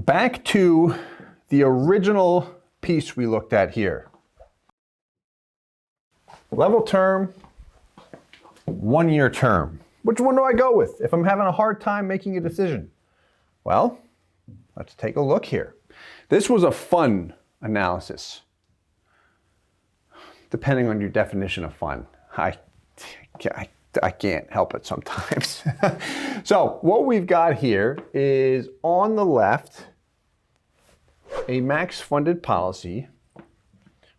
back to the original piece we looked at here. Level term, 1 year term. Which one do I go with if I'm having a hard time making a decision? Well, let's take a look here. This was a fun analysis, depending on your definition of fun. I can't help it sometimes. So what we've got here is on the left, a max funded policy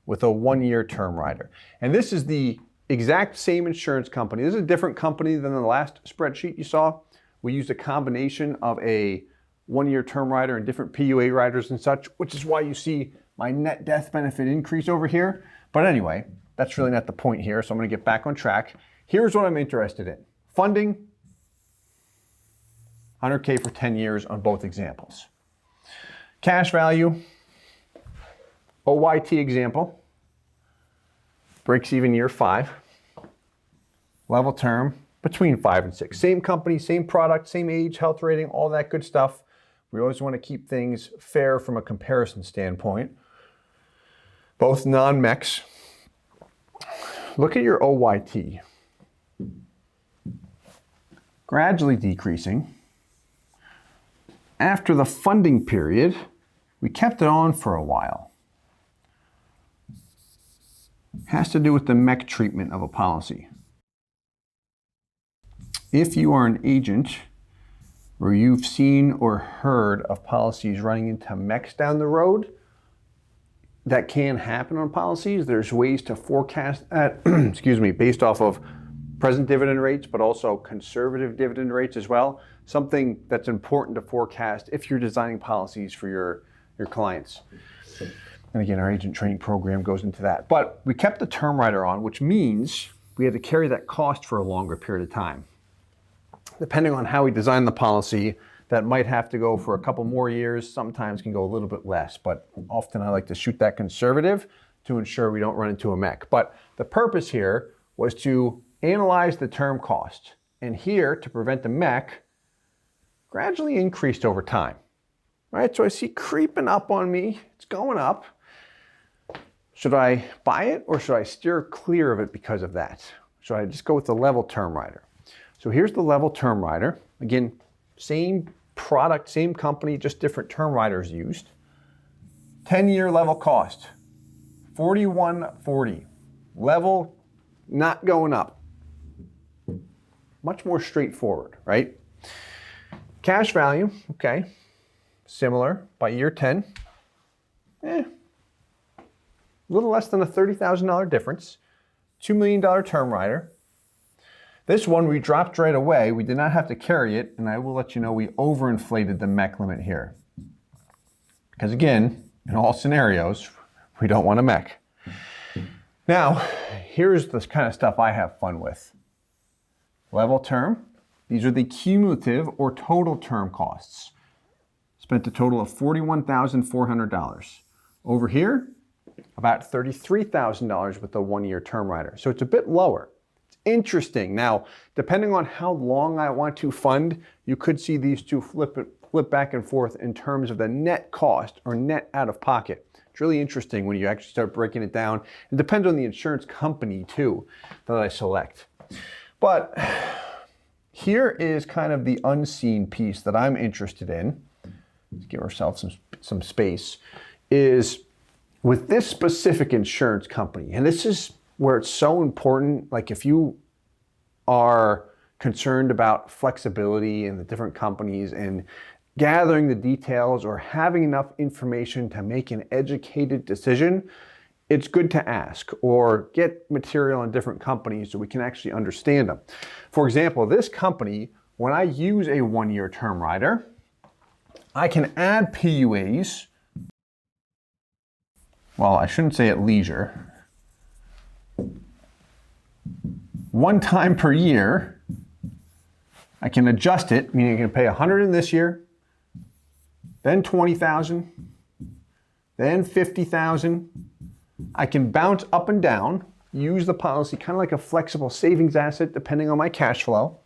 with a 1 year term rider. And this is the exact same insurance company. This is a different company than the last spreadsheet you saw. We used a combination of a 1 year term rider and different PUA riders and such, which is why you see my net death benefit increase over here. But anyway, that's really not the point here, so I'm gonna get back on track. Here's what I'm interested in. Funding, 100K for 10 years on both examples. Cash value, OYT example, breaks even year 5. Level term, between 5 and 6. Same company, same product, same age, health rating, all that good stuff. We always want to keep things fair from a comparison standpoint. Both non-MECs. Look at your OYT. Gradually decreasing. After the funding period, we kept it on for a while. Has to do with the MEC treatment of a policy. If you are an agent or you've seen or heard of policies running into MECs down the road, that can happen on policies. There's ways to forecast that, excuse me, based off of present dividend rates, but also conservative dividend rates as well. Something that's important to forecast if you're designing policies for your clients. And again, our agent training program goes into that. But we kept the term rider on, which means we had to carry that cost for a longer period of time. Depending on how we design the policy, that might have to go for a couple more years, sometimes can go a little bit less, but often I like to shoot that conservative to ensure we don't run into a MEC. But the purpose here was to analyze the term cost, and here, to prevent the MEC, gradually increased over time. Right, so I see creeping up on me, it's going up. Should I buy it or should I steer clear of it because of that? Should I just go with the level term rider? So here's the level term rider. Again, same product, same company, just different term riders used. 10-year level cost, $41.40. Level not going up. Much more straightforward, right? Cash value, okay. Similar by year 10. A little less than a $30,000 difference. $2 million term rider. This one we dropped right away. We did not have to carry it, and I will let you know we overinflated the MEC limit here. Because again, in all scenarios, we don't want a MEC. Now, here's the kind of stuff I have fun with. Level term. These are the cumulative or total term costs. Spent a total of $41,400. Over here, about $33,000 with the 1 year term rider. So it's a bit lower. Interesting. Now, depending on how long I want to fund, you could see these two flip back and forth in terms of the net cost or net out of pocket. It's really interesting when you actually start breaking it down. It depends on the insurance company too that I select. But here is kind of the unseen piece that I'm interested in. Let's give ourselves some space. Is with this specific insurance company, and this is where it's so important, like if you are concerned about flexibility in the different companies and gathering the details or having enough information to make an educated decision, it's good to ask or get material on different companies so we can actually understand them. For example, this company, when I use a 1 year term rider, I can add PUAs, well, I shouldn't say at leisure, one time per year. I can adjust it, meaning I can pay $100 in this year, then $20,000, then $50,000. I can bounce up and down, use the policy kind of like a flexible savings asset depending on my cash flow,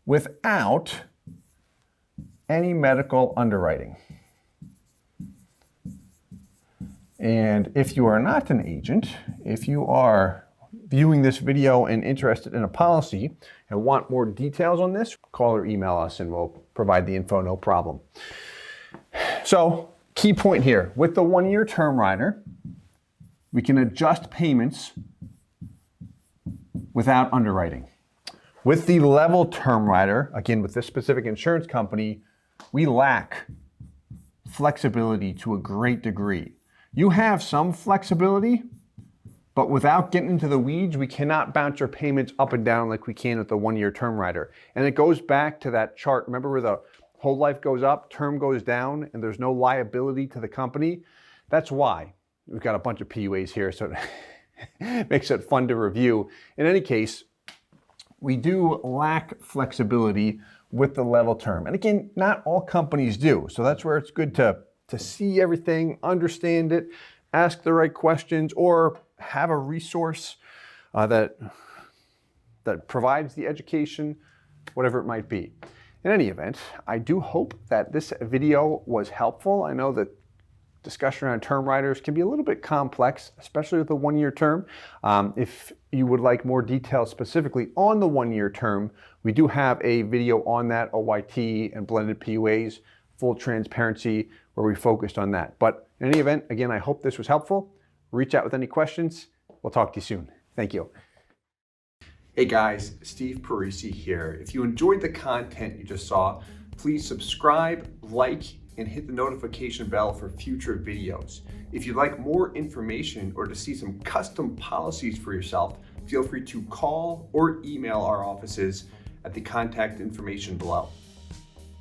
without any medical underwriting. And if you are not an agent, if you are viewing this video and interested in a policy and want more details on this, call or email us and we'll provide the info, no problem. So, key point here, with the 1-year term rider, we can adjust payments without underwriting. With the level term rider, again with this specific insurance company, we lack flexibility to a great degree. You have some flexibility, but without getting into the weeds, we cannot bounce your payments up and down like we can with the 1-year term rider. And it goes back to that chart. Remember where the whole life goes up, term goes down, and there's no liability to the company? That's why. We've got a bunch of PUAs here, so it makes it fun to review. In any case, we do lack flexibility with the level term. And again, not all companies do. So that's where it's good to see everything, understand it, ask the right questions, or have a resource that provides the education, whatever it might be. In any event, I do hope that this video was helpful. I know that discussion around term riders can be a little bit complex, especially with the 1-year term. If you would like more details specifically on the 1-year term, we do have a video on that, OYT and blended PUAs, full transparency, where we focused on that. But in any event, again, I hope this was helpful. Reach out with any questions. We'll talk to you soon. Thank you. Hey guys, Steve Parisi here. If you enjoyed the content you just saw, please subscribe, like, and hit the notification bell for future videos. If you'd like more information or to see some custom policies for yourself, feel free to call or email our offices at the contact information below.